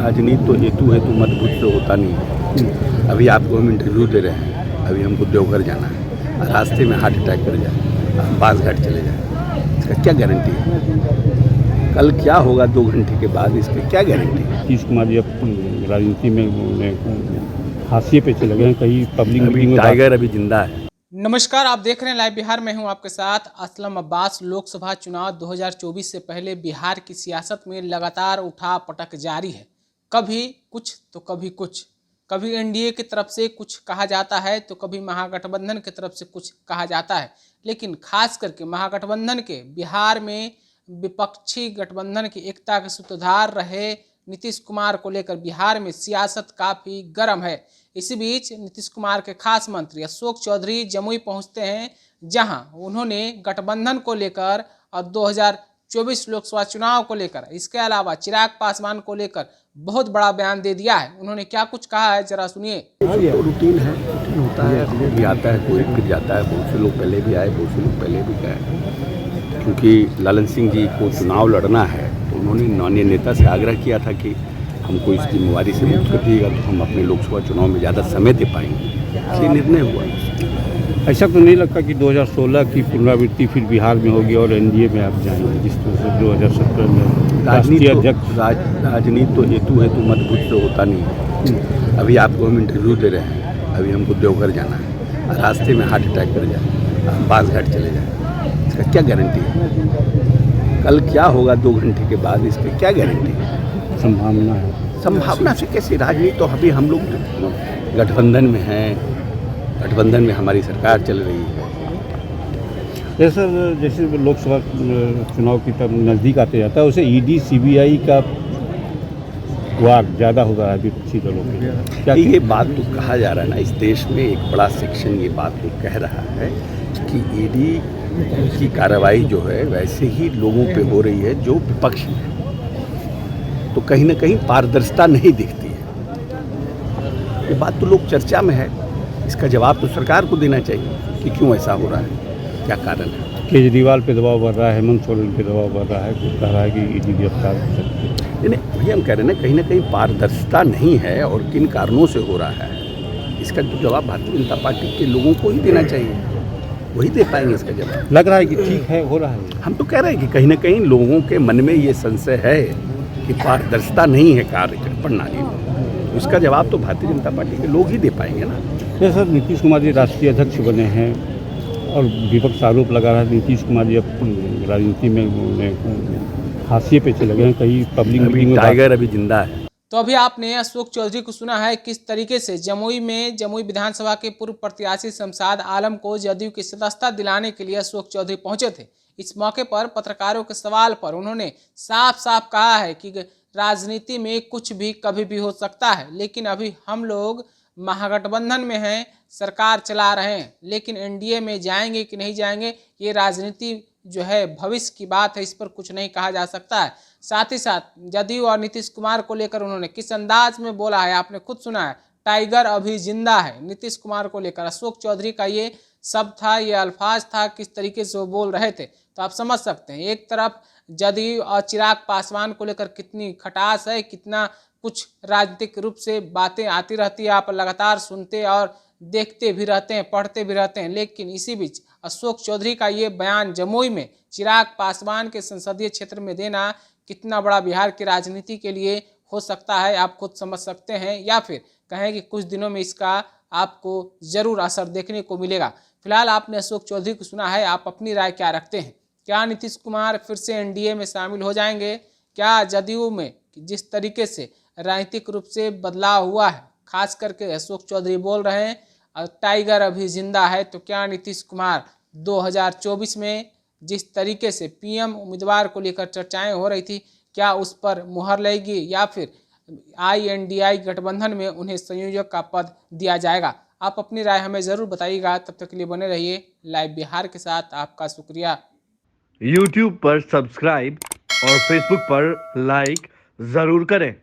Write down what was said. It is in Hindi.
राजनीति तो हेतु हेतु मतभुज से होता नहीं है। अभी आपको हम इंटरव्यू दे रहे हैं, अभी हमको देवघर जाना है, रास्ते में हार्ट अटैक कर जाए, बासघाट चले जाए, इसका क्या गारंटी है? कल क्या होगा 2 घंटे के बाद, इसकी क्या गारंटी है? नीतीश कुमार जी अब राजनीति में हाशिए पे चले गए हैं, कहीं पब्लिक मीटिंग में टाइगर अभी जिंदा है। नमस्कार, आप देख रहे हैं लाइव बिहार। मैं हूं आपके साथ असलम अब्बास। लोकसभा चुनाव 2024 से पहले बिहार की सियासत में लगातार उठा पटक जारी है। कभी कुछ तो कभी कुछ, कभी एनडीए की तरफ से कुछ कहा जाता है तो कभी महागठबंधन की तरफ से कुछ कहा जाता है। लेकिन खास करके महागठबंधन के बिहार में विपक्षी गठबंधन की एकता के सूत्रधार रहे नीतीश कुमार को लेकर बिहार में सियासत काफ़ी गर्म है। इसी बीच नीतीश कुमार के खास मंत्री अशोक चौधरी जमुई पहुंचते हैं, जहां उन्होंने गठबंधन को लेकर और 2024 लोकसभा चुनाव को लेकर, इसके अलावा चिराग पासवान को लेकर बहुत बड़ा बयान दे दिया है। उन्होंने क्या कुछ कहा है, जरा सुनिए। तो रूटीन है, रूटीन होता है, कोई भी आता है, कोई फिर जाता है। बहुत से लोग पहले भी आए, बहुत से लोग पहले भी गए। क्योंकि लालन सिंह जी को चुनाव लड़ना है तो उन्होंने माननीय नेता से आग्रह किया था कि हमको इस जिम्मेवारी से मुक्त कर दिएगा तो हम अपने लोकसभा चुनाव में ज़्यादा समय दे पाएंगे, इसलिए निर्णय हुआ। ऐसा तो नहीं लगता कि 2016 की पुनरावृत्ति फिर बिहार में होगी और एनडीए में आप जाएंगे, जिस तरह से 2017 में राष्ट्रीय अध्यक्ष। राजनीति तो हेतु हेतु मतभुज से होता नहीं है। अभी आपको हम इंटरव्यू दे रहे हैं, अभी हमको देवघर जाना है, रास्ते में हार्ट अटैक कर जाए, बासघाट चले जाए, इसका क्या गारंटी है? कल क्या होगा 2 घंटे के बाद, इसकी क्या गारंटी है? संभावना है। संभावना से कैसी? राजनीति तो अभी हम लोग गठबंधन में हैं, गठबंधन में हमारी सरकार चल रही है। जैसे लोकसभा चुनाव की तरफ नज़दीक आते जाता है, उसे ईडी सीबीआई का वार ज़्यादा हो रहा है विपक्षी दलों में। क्या ये बात तो कहा जा रहा है ना, इस देश में एक बड़ा सेक्शन ये बात तो कह रहा है कि ईडी की कार्रवाई जो है वैसे ही लोगों पे हो रही है जो विपक्ष में है, तो कहीं ना कहीं पारदर्शिता नहीं दिखती है। ये बात तो लोग चर्चा में है, इसका जवाब तो सरकार को देना चाहिए कि क्यों ऐसा हो रहा है, क्या कारण है। केजरीवाल पे दबाव बढ़ रहा है, हेमंत सोरेन पे दबाव बढ़ रहा है, कुछ कह रहा है कि ईडी गिरफ्तार हो सकती है। नहीं, वही हम कह रहे हैं ना, कहीं पारदर्शिता नहीं है और किन कारणों से हो रहा है, इसका तो जवाब भारतीय जनता पार्टी के लोगों को ही देना चाहिए, वही दे पाएंगे इसका जवाब। लग रहा है कि ठीक है, हो रहा है। हम तो कह रहे हैं कि कहीं ना कहीं लोगों के मन में ये संशय है कि पारदर्शिता नहीं है कार्य प्रणाली में, उसका जवाब तो भारतीय जनता पार्टी के लोग ही दे पाएंगे ना। तो सर, नीतीश कुमार जी राष्ट्रीय अध्यक्ष बने हैं और विपक्ष आरोप लगा रहा है नीतीश कुमार जी अब राजनीति में हाशिए पे चले गए हैं, कहीं पब्लिक मीटिंग में। टाइगर अभी जिंदा है। तो अभी आपने अशोक चौधरी को सुना है किस तरीके से जमुई विधानसभा के पूर्व प्रत्याशी शमशाद आलम को जदयू की सदस्यता दिलाने के लिए अशोक चौधरी पहुंचे थे। इस मौके पर पत्रकारों के सवाल पर उन्होंने साफ साफ कहा है कि राजनीति में कुछ भी कभी भी हो सकता है, लेकिन अभी हम लोग महागठबंधन में हैं, सरकार चला रहे हैं, लेकिन एनडीए में जाएंगे कि नहीं जाएंगे ये राजनीति जो है भविष्य की बात है, इस पर कुछ नहीं कहा जा सकता है। साथ ही साथ जदयू और नीतीश कुमार को लेकर उन्होंने किस अंदाज में बोला है, आपने खुद सुना है। टाइगर अभी जिंदा है। नीतीश कुमार को लेकर अशोक चौधरी का ये शब्द था, ये अल्फाज था, किस तरीके से वो बोल रहे थे, तो आप समझ सकते हैं। एक तरफ जदयू और चिराग पासवान को लेकर कितनी खटास है, कितना कुछ राजनीतिक रूप से बातें आती रहती है, आप लगातार सुनते और देखते भी रहते हैं, पढ़ते भी रहते हैं। लेकिन इसी बीच अशोक चौधरी का ये बयान जमुई में चिराग पासवान के संसदीय क्षेत्र में देना कितना बड़ा बिहार की राजनीति के लिए हो सकता है, आप खुद समझ सकते हैं, या फिर कहें कि कुछ दिनों में इसका आपको ज़रूर असर देखने को मिलेगा। फिलहाल आपने अशोक चौधरी को सुना है, आप अपनी राय क्या रखते हैं? क्या नीतीश कुमार फिर से एनडीए में शामिल हो जाएंगे? क्या जदयू में जिस तरीके से राजनीतिक रूप से बदलाव हुआ है, खास करके अशोक चौधरी बोल रहे हैं और टाइगर अभी जिंदा है, तो क्या नीतीश कुमार 2024 में जिस तरीके से पीएम उम्मीदवार को लेकर चर्चाएं हो रही थी, क्या उस पर मुहर लगेगी या फिर INDI गठबंधन में उन्हें संयोजक का पद दिया जाएगा? आप अपनी राय हमें ज़रूर बताइएगा। तब तक के लिए बने रहिए लाइव बिहार के साथ। आपका शुक्रिया। YouTube पर सब्सक्राइब और Facebook पर लाइक ज़रूर करें।